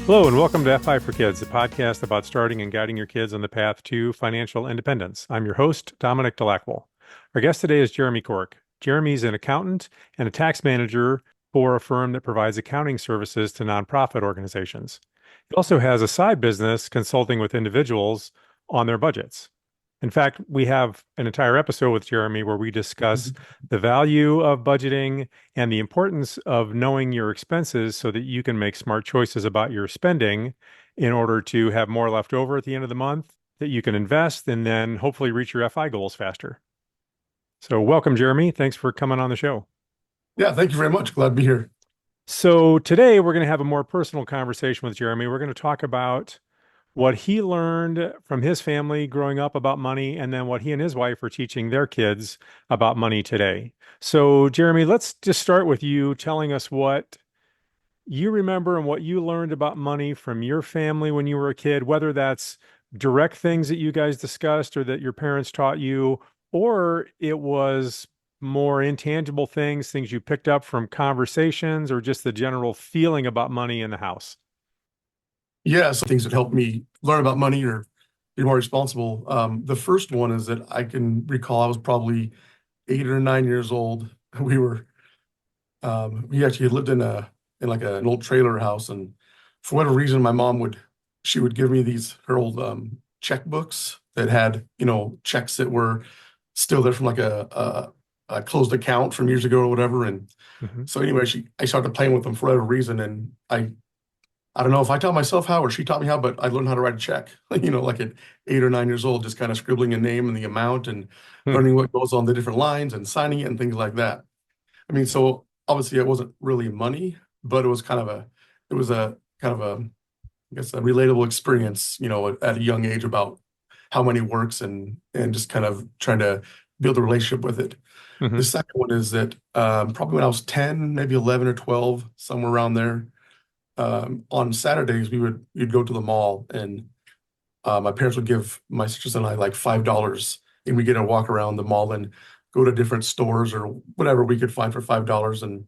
Hello, and welcome to FI for Kids, a podcast about starting and guiding your kids on the path to financial independence. I'm your host, Dominic DeLacqua. Our guest today is Jeremy Cork. Jeremy's an accountant and a tax manager for a firm that provides accounting services to nonprofit organizations. He also has a side business consulting with individuals on their budgets. In fact, we have an entire episode with Jeremy where we discuss the value of budgeting and the importance of knowing your expenses so that you can make smart choices about your spending in order to have more left over at the end of the month that you can invest and then hopefully reach your FI goals faster. So welcome, Jeremy. Thanks for coming on the show. Yeah, thank you very much. Glad to be here. So today we're going to have a more personal conversation with Jeremy. We're going to talk about what he learned from his family growing up about money, and then what he and his wife are teaching their kids about money today. So, Jeremy, let's just start with you telling us what you remember and what you learned about money from your family when you were a kid, whether that's direct things that you guys discussed or that your parents taught you, or it was more intangible things, things you picked up from conversations, or just the general feeling about money in the house. Yeah, so things that helped me learn about money or be more responsible. The first one is that I can recall I was probably 8 or 9 years old. We actually lived in like an old trailer house, and for whatever reason, my mom she would give me her old checkbooks that had checks that were still there from like a closed account from years ago or whatever. And Mhm. so anyway, I started playing with them for whatever reason, and I don't know if I taught myself how or she taught me how, but I learned how to write a check, like at 8 or 9 years old, just kind of scribbling a name and the amount and Hmm. learning what goes on the different lines and signing it and things like that. I mean, so obviously it wasn't really money, but it was a kind of I guess, a relatable experience, at a young age about how money works and just kind of trying to build a relationship with it. The Mhm. second one is that probably when I was 10, maybe 11 or 12, somewhere around there, on Saturdays you'd go to the mall, and my parents would give my sisters and I like $5, and we get to walk around the mall and go to different stores or whatever we could find for $5. And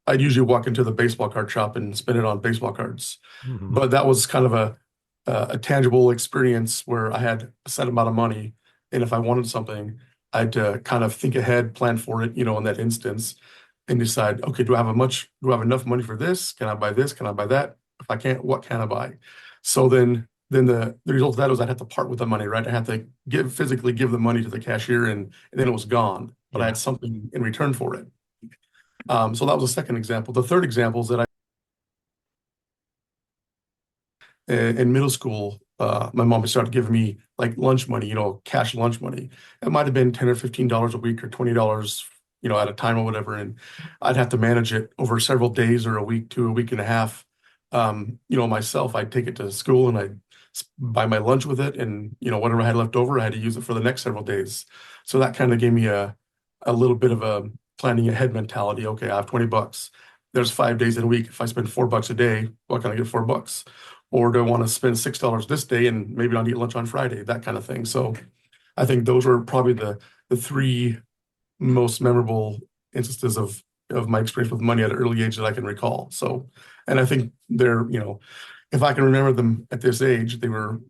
I'd usually walk into the baseball card shop and spend it on baseball cards. Mhm. But that was kind of a tangible experience where I had a set amount of money, and if I wanted something, I'd kind of think ahead, plan for it, in that instance, and decide, okay, do I have enough money for this? Can I buy this? Can I buy that? If I can't, what can I buy? So then the result of that was I'd have to part with the money, right? I had to physically give the money to the cashier, and then it was gone, but I Yeah. had something in return for it. So that was the second example. The third example is that in middle school, my mom started giving me like lunch money, cash lunch money. It might have been $10 or $15 a week or $20, at a time or whatever. And I'd have to manage it over several days or a week to a week and a half. Myself, I'd take it to school and I'd buy my lunch with it. And, whatever I had left over, I had to use it for the next several days. So that kind of gave me a little bit of a planning ahead mentality. Okay, I have 20 bucks. There's 5 days in a week. If I spend $4 a day, what can I get 4 bucks? Or do I want to spend $6 this day and maybe not eat lunch on Friday, that kind of thing. So I think those were probably the three most memorable instances of my experience with money at an early age that I can recall. So, and I think they're, if I can remember them at this age,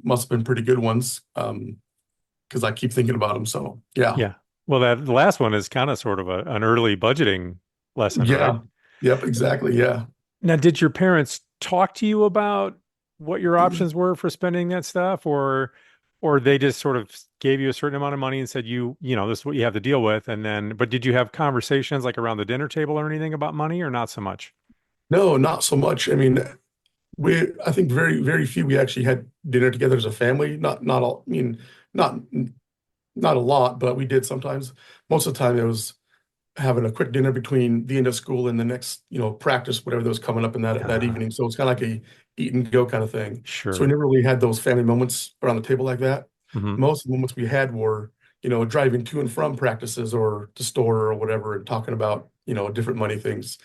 must have been pretty good ones, because I keep thinking about them. So yeah. Yeah. Well, that last one is kind of sort of an early budgeting lesson, right? Yeah. Yep, exactly. Yeah. Now, did your parents talk to you about what your options were for spending that stuff, or they just sort of gave you a certain amount of money and said this is what you have to deal with, and then but did you have conversations like around the dinner table or anything about money or not so much? No, not so much. I mean, I think very, very few, we actually had dinner together as a family. Not all, I mean, not, not a lot, but we did sometimes. Most of the time it was having a quick dinner between the end of school and the next, practice, whatever that was coming up in that Uh, evening. So it's kind of like a eat and go kind of thing. So we sure. never really had those family moments around the table like that. Hmm. Most of the moments we had were, driving to and from practices or to store or whatever and talking about, different money things.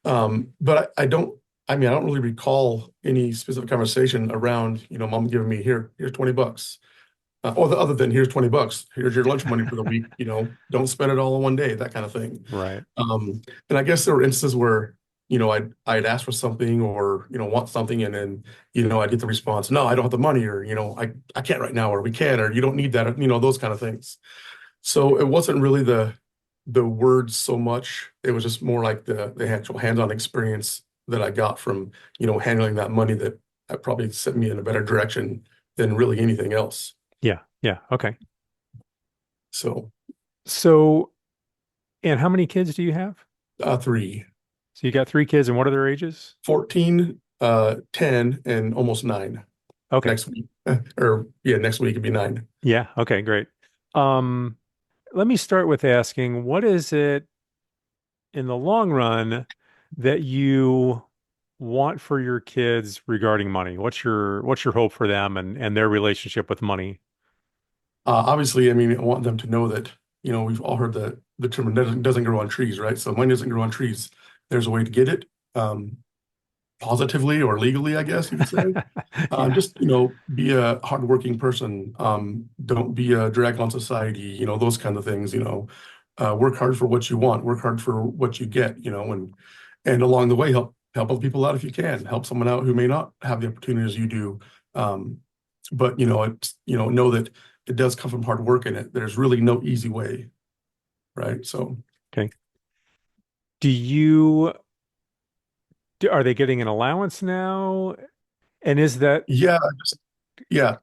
But I don't really recall any specific conversation around, mom giving me here's 20 bucks. Other than here's 20 bucks, here's your lunch money for the week, don't spend it all in one day, that kind of thing. Right. And I guess there were instances where I'd ask for something or, want something, and then, I'd get the response, no, I don't have the money, or, I can't right now, or we can, or you don't need that, those kind of things. So it wasn't really the words so much. It was just more like the actual hands-on experience that I got from, handling that money that probably set me in a better direction than really anything else. Yeah. Yeah. Okay. So, So, and how many kids do you have? three, So you got three kids, and what are their ages? 14, 10, and almost 9 Okay. next week. Or yeah, next week it'd be 9. Yeah. Okay. Great. Um, Let me start with asking, what is it in the long run that you want for your kids regarding money? What's your hope for them and their relationship with money? Obviously, I mean, I want them to know that, we've all heard the term doesn't grow on trees, right? So money doesn't grow on trees. There's a way to get it, positively or legally, I guess you could say. Yeah. Just, be a hardworking person. Don't be a drag on society, those kind of things, work hard for what you want, work hard for what you get, and along the way, help other people out if you can, help someone out who may not have the opportunities you do. Um, but, know that it does come from hard work, and there's really no easy way, right? So, Okay. Do you are they getting an allowance now? And is that yeah, yeah.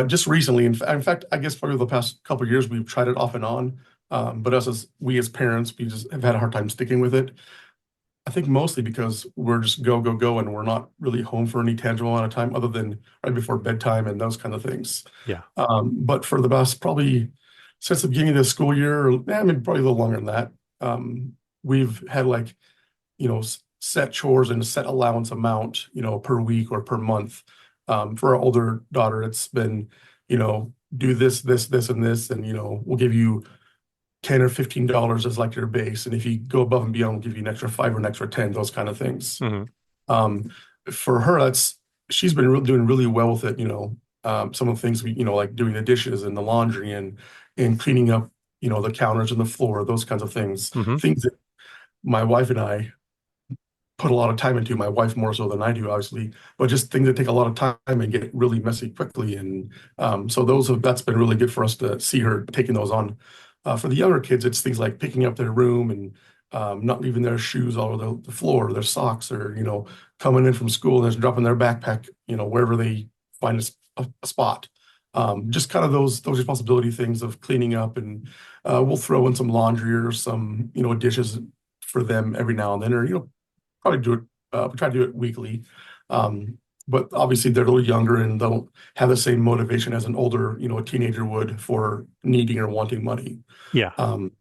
Just recently, in fact, I guess probably the past couple of years, we've tried it off and on. But we as parents, we just have had a hard time sticking with it. I think mostly because we're just go, go, go, and we're not really home for any tangible amount of time other than right before bedtime and those kind of things. yeah. But for the past probably since the beginning of the school year, or I mean, probably a little longer than that, we've had like, set chores and a set allowance amount, per week or per month. For our older daughter, it's been, do this, this, this, and this, and, we'll give you 10 or $15 as like your base. And if you go above and beyond, we'll give you an extra 5 or an extra 10, those kind of things. Hmm. Um, for her, she's been doing really well with it, some of the things like doing the dishes and the laundry and cleaning up, the counters and the floor, those kinds of things. Hmm. Things that my wife and I put a lot of time into, my wife more so than I do, obviously, but just things that take a lot of time and get really messy quickly. And so that's been really good for us to see her taking those on. For the younger kids, it's things like picking up their room and not leaving their shoes all over the floor, their socks, or, coming in from school and just dropping their backpack, wherever they find a spot. Just kind of those responsibility things of cleaning up, and we'll throw in some laundry or some, dishes for them every now and then, or, probably do it, we try to do it weekly. But obviously they're a little younger and don't have the same motivation as an older, a teenager would for needing or wanting money. Yeah. Um,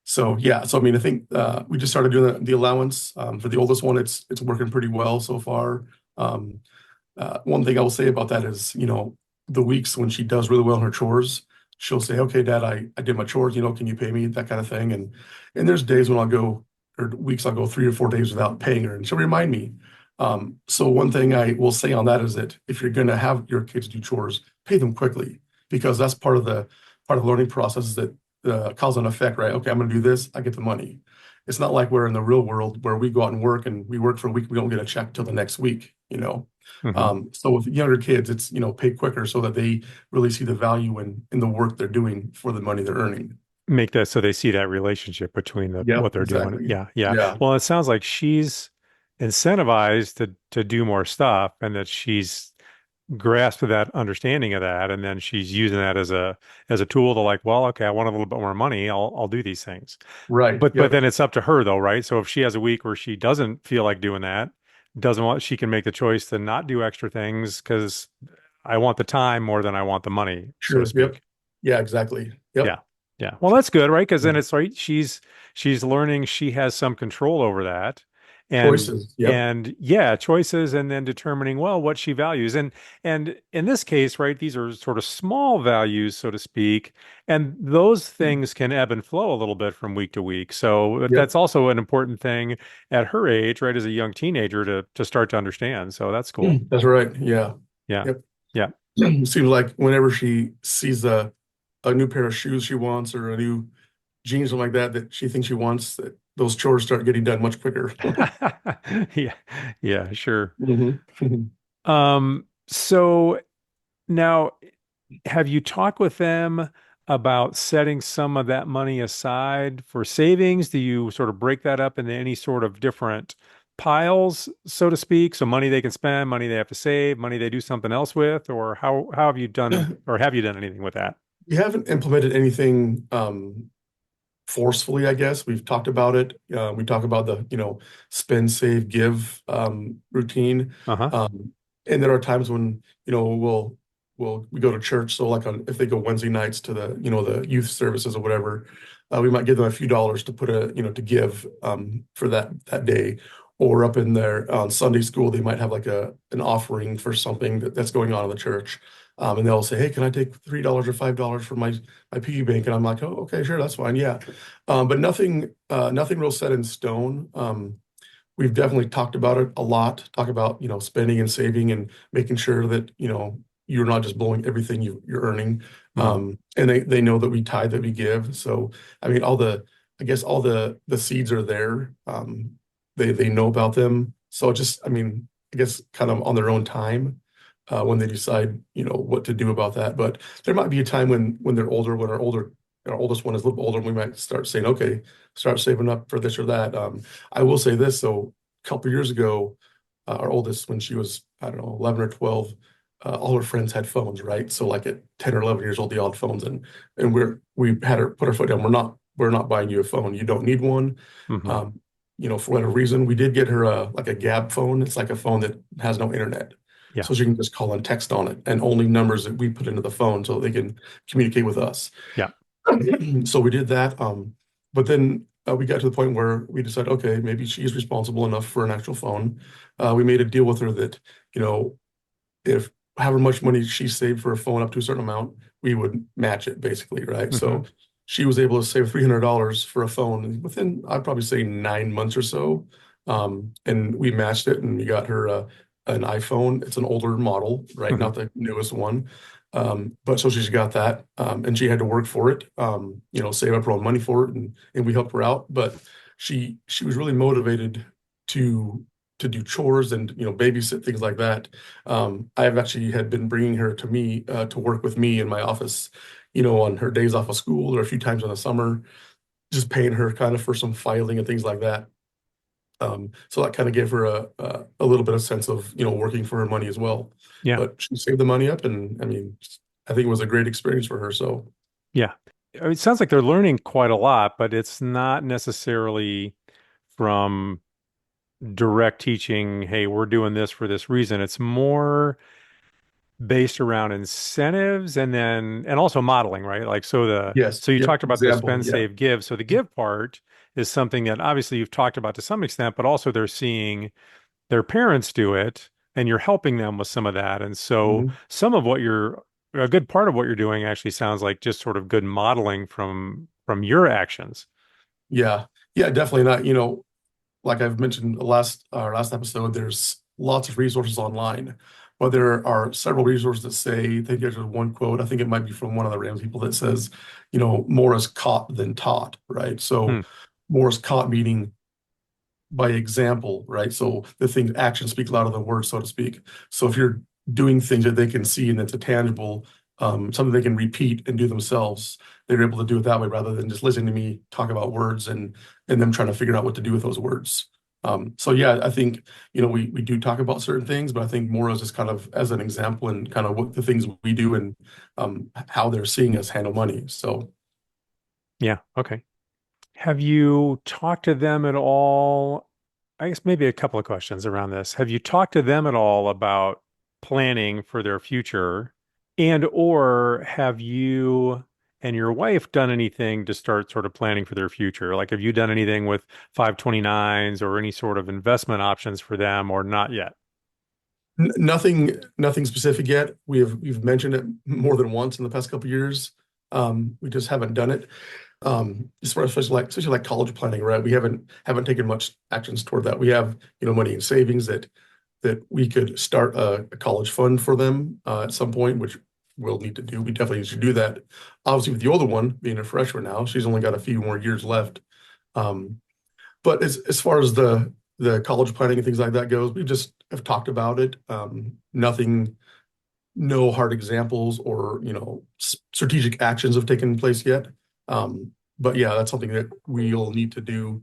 so yeah, so I mean, I think we just started doing the allowance for the oldest one. It's working pretty well so far. Um, One thing I will say about that is, the weeks when she does really well in her chores, she'll say, "Okay, Dad, I did my chores. Can you pay me?" That kind of thing. And there's days when I'll go, or weeks I'll go 3 or 4 days without paying her, and she'll remind me. So one thing I will say on that is that if you're going to have your kids do chores, pay them quickly, because that's part of the learning process, is that cause and effect, right? Okay, I'm going to do this, I get the money. It's not like we're in the real world where we go out and work and we work for a week, we don't get a check till the next week. Hmm. So with younger kids, it's, pay quicker so that they really see the value in the work they're doing for the money they're earning. Make that so they see that relationship between Yep, what they're doing. exactly. Yeah, yeah. Yeah, Well, it sounds like she's incentivized to do more stuff, and that she's grasped that understanding of that, and then she's using that as a tool to, like, well, okay, I want a little bit more money. I'll do these things. right. But Yep, then it's up to her though, right? So if she has a week where she doesn't feel like doing that, doesn't want, she can make the choice to not do extra things because I want the time more than I want the money, so to sure. Yep. speak. Yeah, exactly. Yep. Yeah. Yeah. Well, that's good, right? Because then it's right. She's learning she has some control over that. And Choices. Yep. and yeah, choices, and then determining, well, what she values. And in this case, right, these are sort of small values, so to speak, and those things can ebb and flow a little bit from week to week. So Yep. that's also an important thing at her age, right, as a young teenager to start to understand. So that's cool. That's right. Yeah. Yeah. Yep. Yeah. Seems like whenever she sees a new pair of shoes she wants, or a new jeans, something like that, that she thinks she wants, that those chores start getting done much quicker. Yeah, yeah, sure. Mhm. So now have you talked with them about setting some of that money aside for savings? Do you sort of break that up into any sort of different piles, so to speak? So money they can spend, money they have to save, money they do something else with, or how have you done, or have you done anything with that? We haven't implemented anything forcefully, I guess. We've talked about it. We talk about the, spend, save, give routine. Uh-huh. And there are times when, we go to church. So like if they go Wednesday nights to the youth services or whatever, we might give them a few dollars to to give for that day. Or up in there on Sunday school, they might have like an offering for something that's going on in the church. And they'll say, hey, can I take $3 or $5 from my piggy bank? And I'm like, oh, okay, sure, that's fine. Yeah. But nothing real set in stone. We've definitely talked about it a lot, talk about, spending and saving and making sure that, you're not just blowing everything you're earning. Hmm. And they know that we tithe, that we give. So, I mean, I guess all the seeds are there. They know about them. So just, I mean, I guess kind of on their own time, when they decide, what to do about that. But there might be a time when they're older, when our oldest one is a little older, we might start saying, okay, start saving up for this or that. I will say this, so a couple of years ago, our oldest, when she was, I don't know, 11 or 12, all her friends had phones, right? So like at 10 or 11 years old, they all had phones, and we had her put our foot down. We're not buying you a phone. You don't need one. Hmm. Um, for whatever reason, we did get her like a Gab phone. It's like a phone that has no internet. Yeah. So she can just call and text on it, and only numbers that we put into the phone so they can communicate with us. Yeah. So we did that. But then we got to the point where we decided, okay, maybe she's responsible enough for an actual phone. We made a deal with her that, if however much money she saved for a phone up to a certain amount, we would match it basically, right? Hmm. So she was able to save $300 for a phone within, I'd probably say 9 months or so. And we matched it and we got her an iPhone. It's an older model, right? Hmm. Not the newest one. But so she's got that, and she had to work for it, save up her own money for it, and we helped her out. But she was really motivated to to do chores and babysit things like that. I have actually had been bringing her to me to work with me in my office, on her days off of school or a few times in the summer, just paying her kind of for some filing and things like that. So that kind of gave her a little bit of sense of working for her money as well. Yeah. But she saved the money up, and I mean, I think it was a great experience for her. So Yeah. I mean, it sounds like they're learning quite a lot, but it's not necessarily from direct teaching, hey, we're doing this for this reason. It's more based around incentives and also modeling, right? Like yes, so you yep, talked about the example, spend, yeah. save, give. So the give part is something that obviously you've talked about to some extent, but also they're seeing their parents do it and you're helping them with some of that. And so Mhm. some of what you're a good part of what you're doing actually sounds like just sort of good modeling from your actions. Yeah, yeah, definitely not. Like I've mentioned our last episode, there's lots of resources online, but there are several resources that say, I think there's one quote, I think it might be from one of the Rams people that says, more is caught than taught, right? Hmm. So more is caught meaning by example, right? So the things actions speak louder than words, so to speak. So if you're doing things that they can see and it's a tangible, something they can repeat and do themselves, they're able to do it that way rather than just listening to me talk about words and them trying to figure out what to do with those words. So yeah, I think we do talk about certain things, but I think more as just kind of as an example and kind of what the things we do and how they're seeing us handle money. So Yeah. Okay. Have you talked to them at all? I guess maybe a couple of questions around this. Have you talked to them at all about planning for their future? And or have you and your wife done anything to start sort of planning for their future? Like have you done anything with 529s or any sort of investment options for them or not yet? Nothing specific yet. We've mentioned it more than once in the past couple of years. We just haven't done it. Especially like college planning, right? We haven't taken much actions toward that. We have, money in savings that we could start a college fund for them at some point, which we'll need to do. We definitely need to do that. Obviously, with the older one being a freshman now, she's only got a few more years left. Um, But as far as the college planning and things like that goes, we just have talked about it. Nothing, no hard examples or strategic actions have taken place yet. But yeah, that's something that we'll need to do,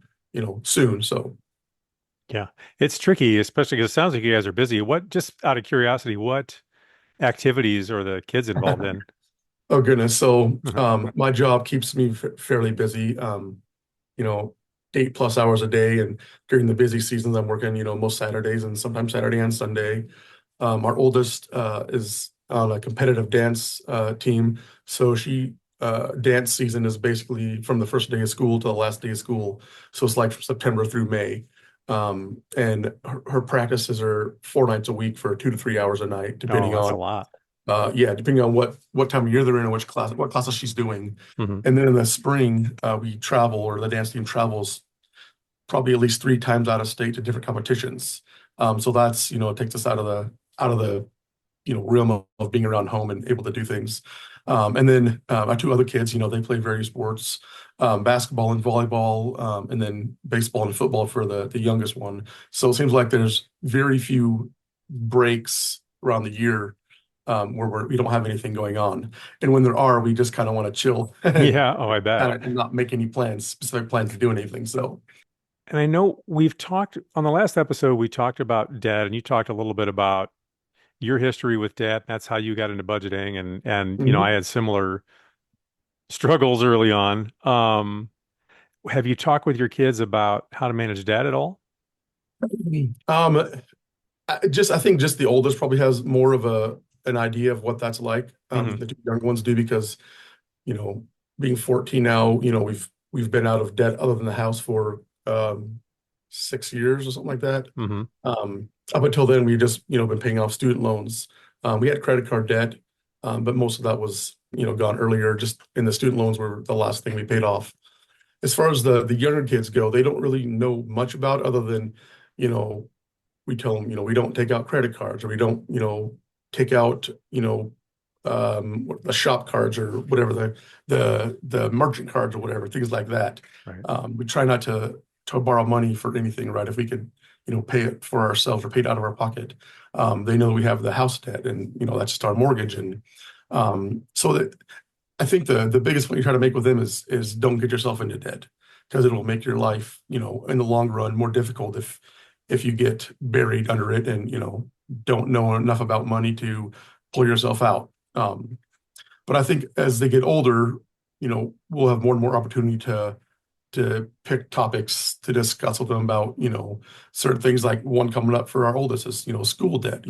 soon. So, Yeah. It's tricky, especially because it sounds like you guys are busy. What, just out of curiosity, what activities are the kids involved in? oh goodness. So, Uh-huh. my job keeps me fairly busy. You know, 8+ hours a day, and during the busy seasons, I'm working, most Saturdays and sometimes Saturday and Sunday. Our oldest is on a competitive dance team, so she dance season is basically from the first day of school to the last day of school. So it's like from September through May. And her practices are 4 nights a week for 2 to 3 hours a night, Oh, depending that's a on lot. yeah, depending on what time of year they're in and what classes she's doing. Hmm. And then in the spring, we travel, or the dance team travels probably at least 3 times out of state to different competitions. So that's, it takes us out of the realm of being around home and able to do things. And then our two other kids, they play various sports, basketball and volleyball, and then baseball and football for the youngest one. So it seems like there's very few breaks around the year where we don't have anything going on. And when there are, we just kind of want to chill and Yeah. Oh, I bet. kind of not make any plans, specific plans to do anything. So And I know we've talked on the last episode, we talked about debt, and you talked a little bit about your history with debt. That's how you got into budgeting, and I mhm. had similar struggles early on. Have you talked with your kids about how to manage debt at all? Um, I think just the oldest probably has more of an idea of what that's like Hmm. than the two young ones do because you know being 14 now, we've been out of debt other than the house for 6 years or something like that. Hmm. Up until then, we just been paying off student loans. We had credit card debt, but most of that was gone earlier. Just in the student loans were the last thing we paid off. As far as the younger kids go, they don't really know much about other than you know we tell them, we don't take out credit cards or we don't, take out, the shop cards or whatever the merchant cards or whatever, things like that. Right. We try not to borrow money for anything, right? If we could, pay it for ourselves or pay it out of our pocket. They know we have the house debt and, that's just our mortgage. And so that I think the biggest point you try to make with them is don't get yourself into debt because it'll make your life, in the long run more difficult if you get buried under it and don't know enough about money to pull yourself out. But I think as they get older, we'll have more and more opportunity to pick topics to discuss with them about, certain things like one coming up for our oldest is, school debt.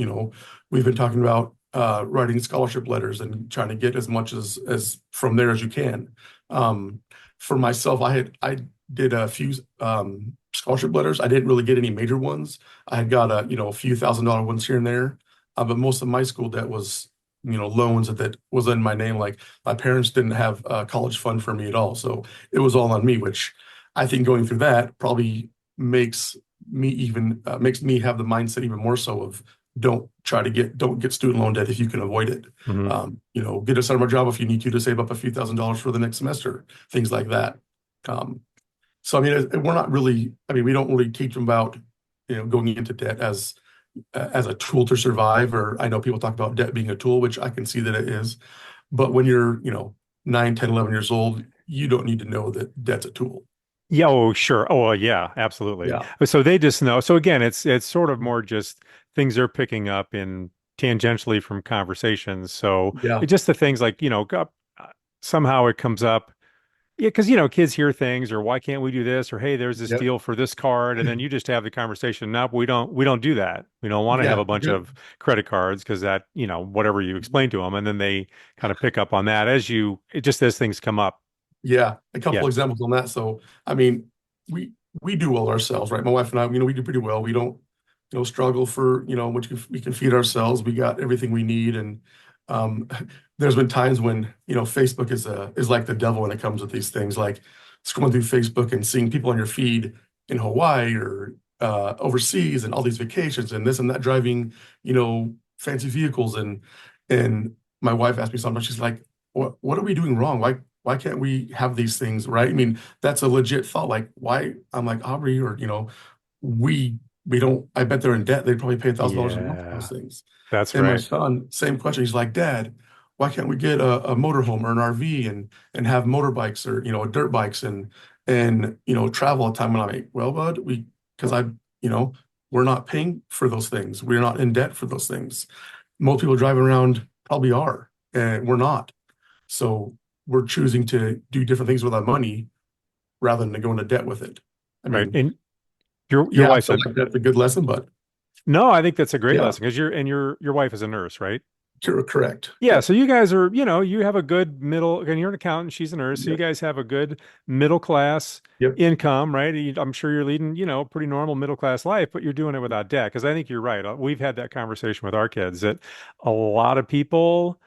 We've been talking about writing scholarship letters and trying to get as much as from there as you can. Um, for myself, I did a few scholarship letters. I didn't really get any major ones. I had got a few $1,000 ones here and there, but most of my school debt was loans that was in my name. Like my parents didn't have a college fund for me at all, so it was all on me, which I think going through that probably makes me have the mindset even more so of don't get student loan debt if you can avoid it. Hmm. Get a summer job if you need to save up a few $1,000s for the next semester, things like that. Um, so I mean, we're not really. I mean, we don't really teach them about going into debt as a tool to survive. Or I know people talk about debt being a tool, which I can see that it is. But when you're 9, 10, 11 years old, you don't need to know that debt's a tool. Yeah, oh, sure. Oh, yeah, absolutely. Yeah, So they just know. So again, it's sort of more just things they're picking up in tangentially from conversations. So yeah, it's just the things like, somehow it comes up. Yeah, because kids hear things, or why can't we do this, or hey, there's this yep, deal for this card, and then you just have the conversation. No, we don't do that. We don't want to have yeah, a bunch good. of credit cards because that, whatever you explain to them, and then they kind of pick up on that just as things come up. Yeah, a couple Yeah. examples on that. So, I mean, we we do well ourselves, right? My wife and I, we do pretty well. We don't, struggle for, we can feed ourselves. We got everything we need. And um, there's been times when, Facebook is like the devil when it comes with these things, like scrolling through Facebook and seeing people on your feed in Hawaii or overseas and all these vacations and this and that driving, fancy vehicles. And my wife asked me sometimes, she's like, what are we doing wrong? why can't we have these things, right? I mean, that's a legit thought. Like, why? I'm like, Aubrey, or, we we don't, I bet they're in debt. They'd probably pay $1,000 a month for those Yeah, things. that's And my right. son, same question. He's like, Dad, why can't we get a motorhome or an RV and have motorbikes or, dirt bikes and travel all the time? And I'm like, well, bud, because you know, we're not paying for those things. We're not in debt for those things. Most people driving around probably are, and we're not. So we're choosing to do different things with our money rather than to go into debt with it. I Right. mean, And your yeah, I wife feel said, like that's a good lesson, but no, I think that's a great yeah, lesson because your wife is a nurse, right? you're correct. Yeah, Yep. so you guys are, you have a good middle, and you're an accountant, she's a nurse, so you Yep. guys have a good middle class Yep. income, right? I'm sure you're leading, pretty normal middle class life, but you're doing it without debt. Because I think you're right. We've had that conversation with our kids that a lot of people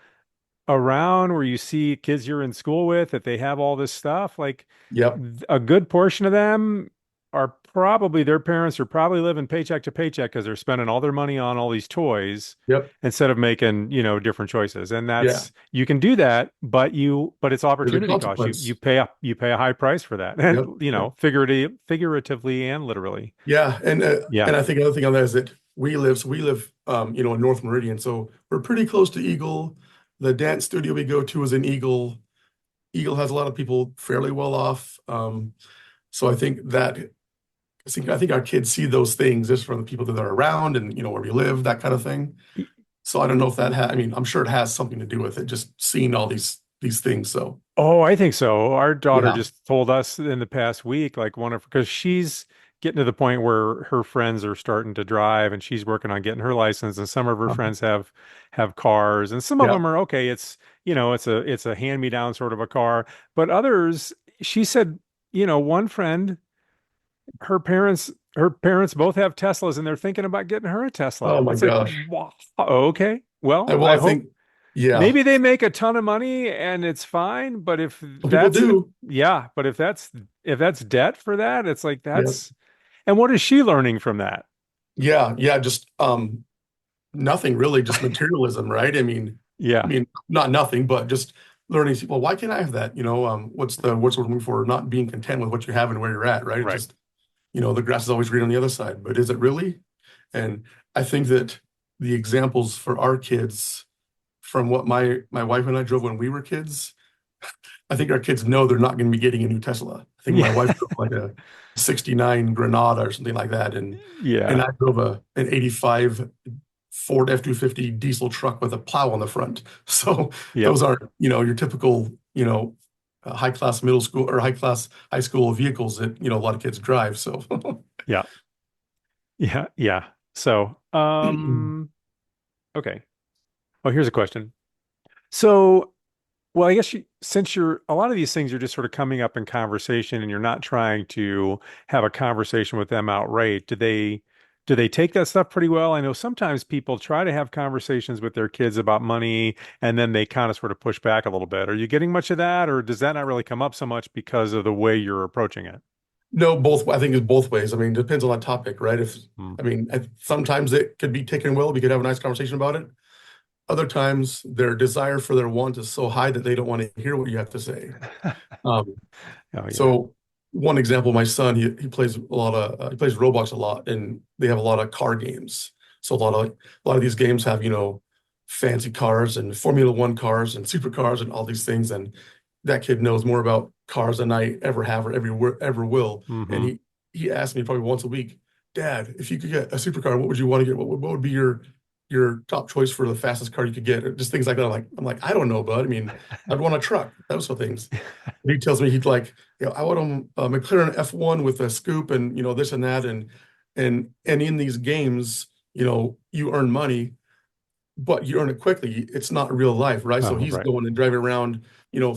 around where you see kids you're in school with that they have all this stuff, like Yep. a good portion of them are probably their parents are probably living paycheck to paycheck because they're spending all their money on all these toys Yep. instead of making, different choices. And Yeah. that's you can do that, but it's There's a opportunity cost. You consequence. pay a high price for that. And Yep. Yep. figuratively and literally. Yeah. Yeah. And I think another thing on that is that we live in North Meridian, so we're pretty close to Eagle. The dance studio we go to is in Eagle. Eagle has a lot of people fairly well off. So I think our kids see those things just from the people that are around and where we live, that kind of thing. So I don't know if I mean, I'm sure it has something to do with it, just seeing all these things. So Oh, I think so. Our daughter yeah. just told us in the past week, like because she's getting to the point where her friends are starting to drive and she's working on getting her license, and some of her friends have cars, and some of Yeah. them are okay. It's a hand-me-down sort of a car, but others, she said, one friend, her parents both have Teslas and they're thinking about getting her a Oh Tesla. my It's like, gosh. wow, okay. Well, Well, I I hope think, yeah, maybe they make a ton of money and it's fine, but if some people that's do. yeah, but if that's debt for that, it's like Yeah. and what is she learning from that? Yeah. Yeah. Just nothing really, just materialism, right? I Yeah, mean, not nothing, but just learning, well, why can't I have that? What's we're looking for, not being content with what you have and where you're at, right? It's right. just, the grass is always green on the other side, but is it really? And I think that the examples for our kids from what my wife and I drove when we were kids, I think our kids know they're not going to be getting a new Tesla. I think my wife Yeah. drove like a 69 Granada or something like that, and Yeah. I drove an 85 Ford F-250 diesel truck with a plow on the front. So Yep. those aren't, your typical, high class middle school or high class high school vehicles that, a lot of kids drive. So Yeah. Yeah. Yeah. So, okay. Oh, here's a question. So, well, I guess since a lot of these things are just sort of coming up in conversation and you're not trying to have a conversation with them outright, do they take that stuff pretty well? I know sometimes people try to have conversations with their kids about money and then they kind of sort of push back a little bit. Are you getting much of that, or does that not really come up so much because of the way you're approaching it? no, I think it's both ways. I mean, it depends on the topic, right? Hmm. Sometimes it could be taken well. We could have a nice conversation about it. Other times their desire for their want is so high that they don't want to hear what you have to say. Um, Oh yeah. so one example, my son, he plays he plays Roblox a lot, and they have a lot of car games. So a lot of these games have, fancy cars and Formula One cars and supercars and all these things. And that kid knows more about cars than I ever have or ever will. And Hmm. he asked me probably once a week, Dad, if you could get a supercar, what would you want to get? What would be your top choice for the fastest car you could get? Or just things like that. I'm like, I don't know, bud. I mean, I'd want a truck. Those sort of things. He tells me he'd like, I want a McLaren F1 with a scoop and this and that, and in these games, you earn money, but you earn it quickly. It's not real life, right? So Oh, he's right. going and driving around,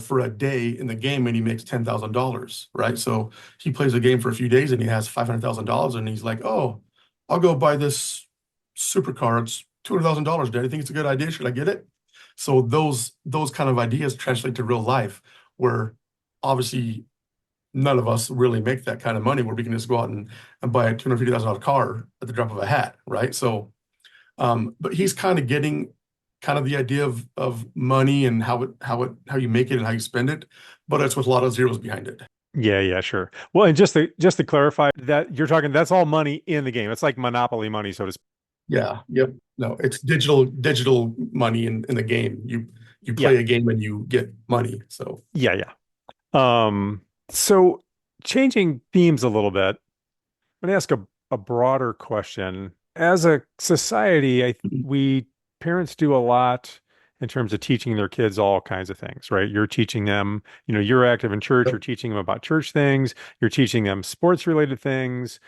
for a day in the game, and he makes $10,000, right? So he plays a game for a few days and he has $500,000, and he's like, oh, I'll go buy this supercar. It's $200,000, Dad. I think it's a good idea. Should I get it? So those kind of ideas translate to real life, where obviously none of us really make that kind of money where we can just go out and buy a $250,000 car at the drop of a hat, right? So, but he's kind of getting kind of the idea of money and how you make it and how you spend it, but it's with a lot of zeros behind it. Yeah, yeah, sure. Well, and just to clarify that you're talking that's all money in the game. It's like Monopoly money, so to speak. Yeah, yep. No, it's digital money in the game. You Yeah, play a game and you get money. So yeah, yeah. So changing themes a little bit, I'm going to ask a broader question. As a society, we parents do a lot in terms of teaching their kids all kinds of things, right? You're teaching them, you're active in church, yep, you're teaching them about church things, you're teaching them sports related things,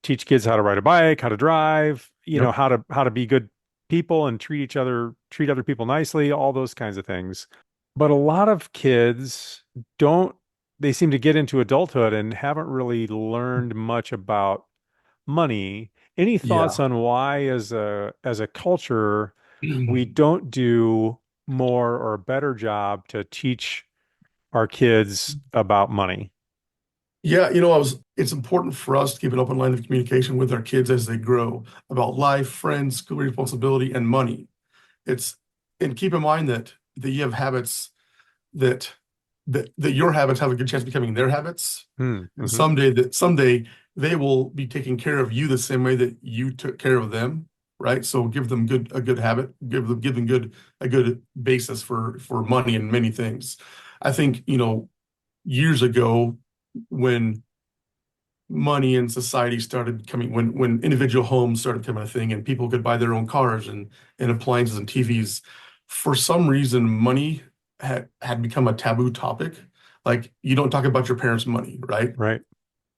teach kids how to ride a bike, how to drive, yep. how to be good people and treat other people nicely, all those kinds of things. But a lot of kids don't, they seem to get into adulthood and haven't really learned much about money. Any thoughts Yeah. on why, as a culture, we don't do more or a better job to teach our kids about money? Yeah, it's important for us to keep an open line of communication with our kids as they grow about life, friends, school responsibility, and money. It's and keep in mind that you have habits that that your habits have a good chance of becoming their habits. Hmm. And Hmm. someday they will be taking care of you the same way that you took care of them, right? So give them a good habit, give them a good basis for money and many things. I think, years ago when money in society started coming, when individual homes started becoming a thing and people could buy their own cars and appliances and TVs, for some reason money had become a taboo topic. Like you don't talk about your parents' money, right? Right.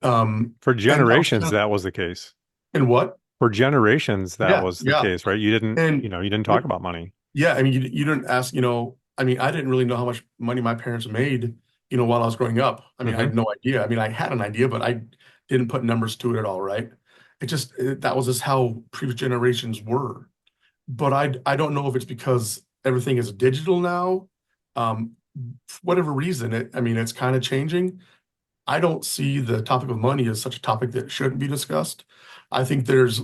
Um, For and that was generations, kind of, that was the case. and what? For generations, that Yeah, was the yeah. case, right? You didn't, And you didn't talk yep, about money. yeah, I mean, you didn't ask, I mean, I didn't really know how much money my parents made, while I was growing up. I mean, I Hmm. had no idea. I mean, I had an idea, but I didn't put numbers to it at all, right? That was just how previous generations were. But I don't know if it's because everything is digital now. For whatever reason, I mean, it's kind of changing. I don't see the topic of money as such a topic that shouldn't be discussed. I think there's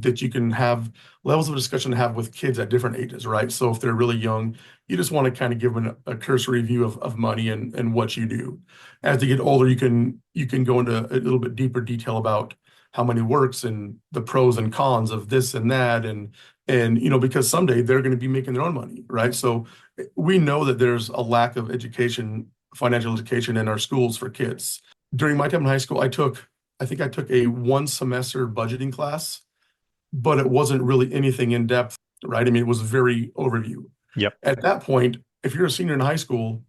that you can have levels of discussion to have with kids at different ages, right? So if they're really young, you just want to kind of give them a cursory view of money and what you do. As they get older, you can go into a little bit deeper detail about how money works and the pros and cons of this and that and because someday they're going to be making their own money, right? So we know that there's a lack of education, financial education in our schools for kids. During my time in high school, I think I took a one semester budgeting class, but it wasn't really anything in depth, right? I mean, it was very overview. Yep. At that point, if you're a senior in high school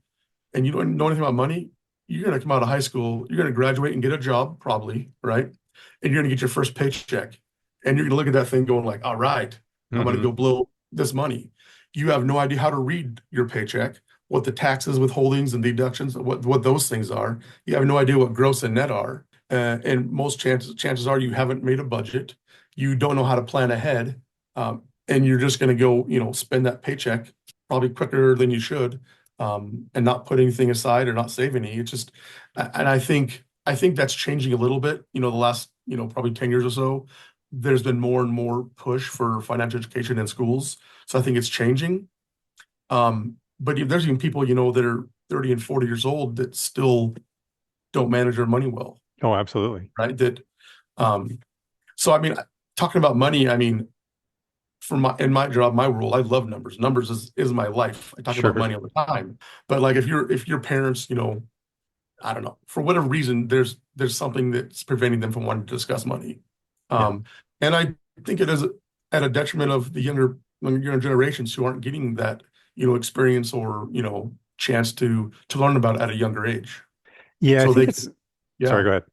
and you don't know anything about money, you're going to come out of high school, you're going to graduate and get a job, probably, right? And you're going to get your first paycheck. And you're going to look at that thing going like, all right, I'm going to Hmm. go blow this money. You have no idea how to read your paycheck, what the taxes, withholdings, and deductions, what those things are. You have no idea what gross and net are. And most chances are you haven't made a budget. You don't know how to plan ahead. And you're just going to go, spend that paycheck probably quicker than you should, and not put anything aside or not save any. It's just, and I think that's changing a little bit. The last, probably 10 years or so, there's been more and more push for financial education in schools. So I think it's changing. But there's even people, that are 30 and 40 years old that still don't manage their money well, Oh, absolutely. right? Um, so I mean, talking about money, I mean, in my job, my role, I love numbers. Numbers is my life. I talk about Sure. money all the time. But like if your parents, I don't know, for whatever reason, there's something that's preventing them from wanting to discuss money. Yeah. Um, and I think it is at a detriment of the younger generations who aren't getting that, experience or, chance to learn about it at a younger age. Yeah, I So think they, it's, sorry, yeah, go ahead.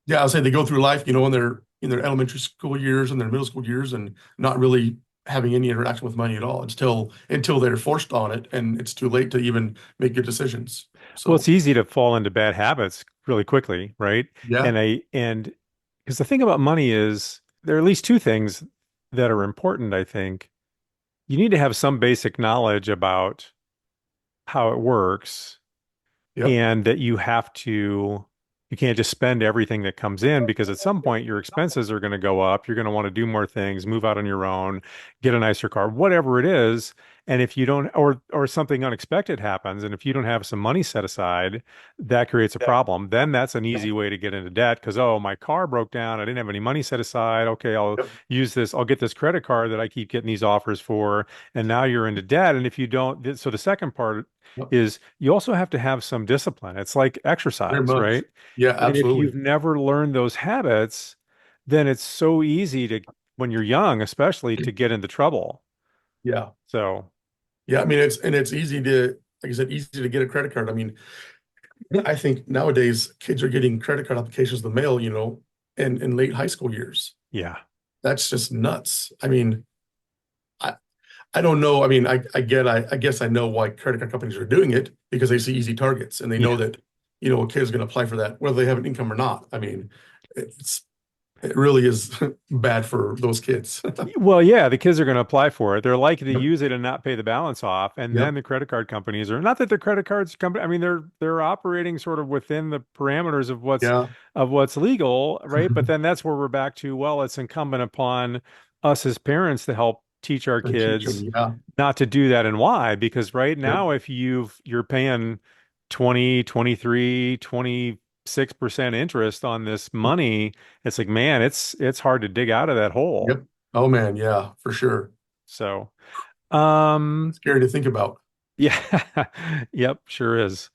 yeah, I'll say they go through life, in their elementary school years and their middle school years and not really having any interaction with money at all until they're forced on it and it's too late to even make good decisions. Well, it's So easy to fall into bad habits really quickly, right? yeah, And because the thing about money is there are at least two things that are important, I think. You need to have some basic knowledge about how it works yep, and that you have to You can't just spend everything that comes in because at some point your expenses are going to go up. You're going to want to do more things, move out on your own, get a nicer car, whatever it is. And if you don't, or something unexpected happens, and if you don't have some money set aside, that creates a Yeah. problem. Then that's an Yeah. easy way to get into debt because, oh, my car broke down. I didn't have any money set aside. Okay, I'll Yep. use this. I'll get this credit card that I keep getting these offers for, and now you're into debt. And if you don't, so the second part Yep. is you also have to have some discipline. It's like Very exercise, much. right? Yeah, And if you've absolutely. never learned those habits, then it's so easy to, when you're young, especially, to get into trouble. Yeah. So, Yeah. I mean, it's easy to, like I said, easy to get a credit card. I mean, I think nowadays kids are getting credit card applications in the mail, in late high school years. yeah, That's just nuts. I mean, I I don't know. I mean, I guess I know why credit card companies are doing it because they see easy targets and they know yeah. that, a kid is going to apply for that, whether they have an income or not. I mean, it's it really is bad for those kids. Well, yeah, the kids are going to apply for it. They're likely to Yep. use it and not pay the balance off. And then Yep. the credit card companies are not that the credit cards company, I mean, they're operating sort of within the parameters Yeah. of what's legal, right? But then that's where we're back to, well, it's incumbent upon us as parents to help teach our And teach them. kids Yeah. not to do that and why. Because right Yep. now, if you're paying 20, 23, 26% interest on this money, it's like, man, it's hard to dig out of that hole. Yep. Oh man. Yeah, for sure. So, um, Scary to think about. yeah, yep, sure is.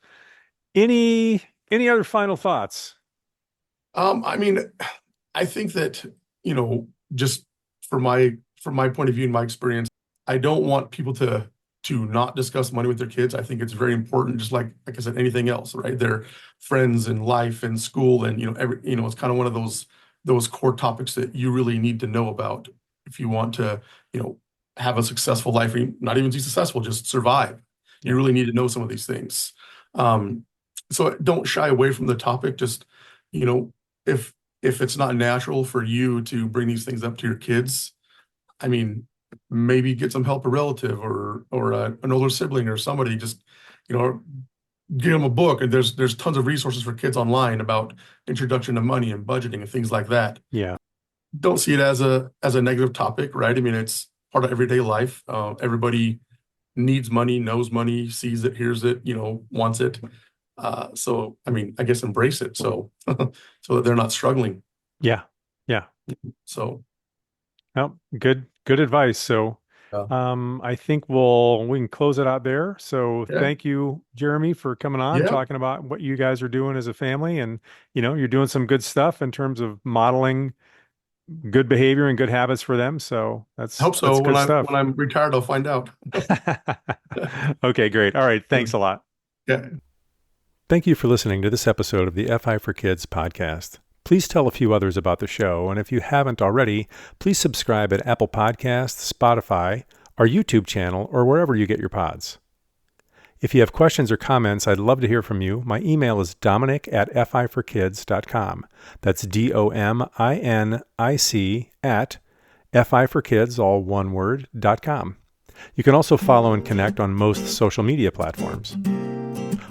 Any any other final thoughts? I mean, I think that, just from my point of view and my experience, I don't want people to not discuss money with their kids. I think it's very important, just like I said, anything else, right? Their friends and life and school and it's kind of one of those core topics that you really need to know about if you want to, have a successful life, or not even be successful, just survive. You Yeah, really need to know some of these things. Um, so don't shy away from the topic. Just, you know, if it's not natural for you to bring these things up to your kids, I mean, maybe get some help, a relative or an older sibling or somebody. Just, you know, give them a book. And there's tons of resources for kids online about introduction to money and budgeting and things like that. yeah, Don't see it as a negative topic, right? I mean, it's part of everyday life. Everybody needs money, knows money, sees it, hears it, wants it. So I mean, I guess embrace it. So so that they're not struggling. yeah, yeah. So Well, good advice. So, uh, I think we can close it out there. So, yeah, thank you, Jeremy, for coming on, yeah. talking about what you guys are doing as a family, and you're doing some good stuff in terms of modeling good behavior and good habits for them. So I hope that's so. When good I'm when stuff. I'm retired, I'll find out. Okay, great. All right. Thanks a lot. Yeah. Thank you for listening to this episode of the FI for Kids podcast. Please tell a few others about the show, and if you haven't already, please subscribe at Apple Podcasts, Spotify, our YouTube channel, or wherever you get your pods. If you have questions or comments, I'd love to hear from you. My email is dominic@fiforkids.com. That's DOMINIC at fiforkids, all one word, .com. You can also follow and connect on most social media platforms.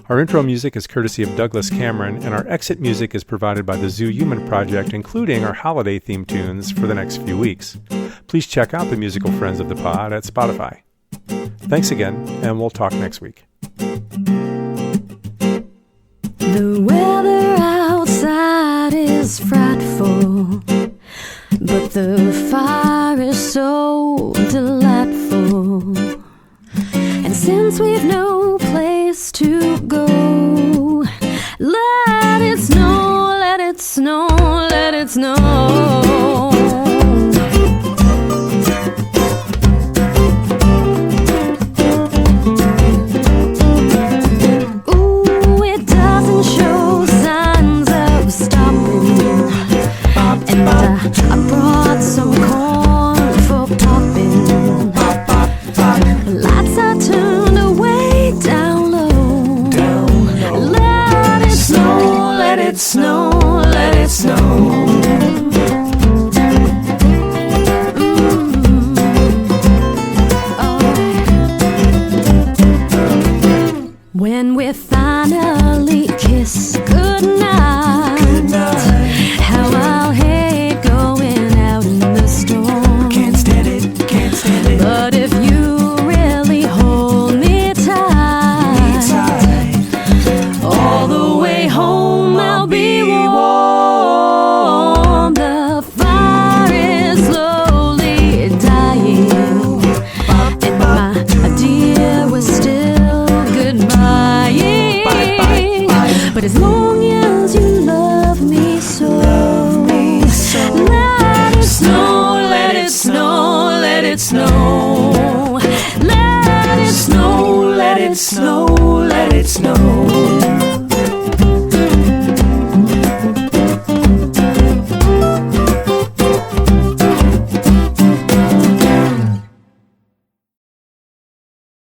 Our intro music is courtesy of Douglas Cameron, and our exit music is provided by the Zoo Human Project, including our holiday theme tunes for the next few weeks. Please check out the musical friends of the pod at Spotify. Thanks again, and we'll talk next week. The weather outside is frightful, but the fire is so delightful. And since we've no place to go, let it snow, let it snow, let it snow. Ooh, it doesn't show signs of stopping. And I brought some corn for popping. Lights are turned way down low. When we finally kiss goodnight, how I'll hate going out in the storm. Can't stand it, can't stand it. But if you really hold me tight, all the way home I'll be warm. The fire is slowly dying, and my dear, we're still goodbye. But as long as you love me so, let it snow, let it snow, let it snow, let it snow, let it snow, let it snow.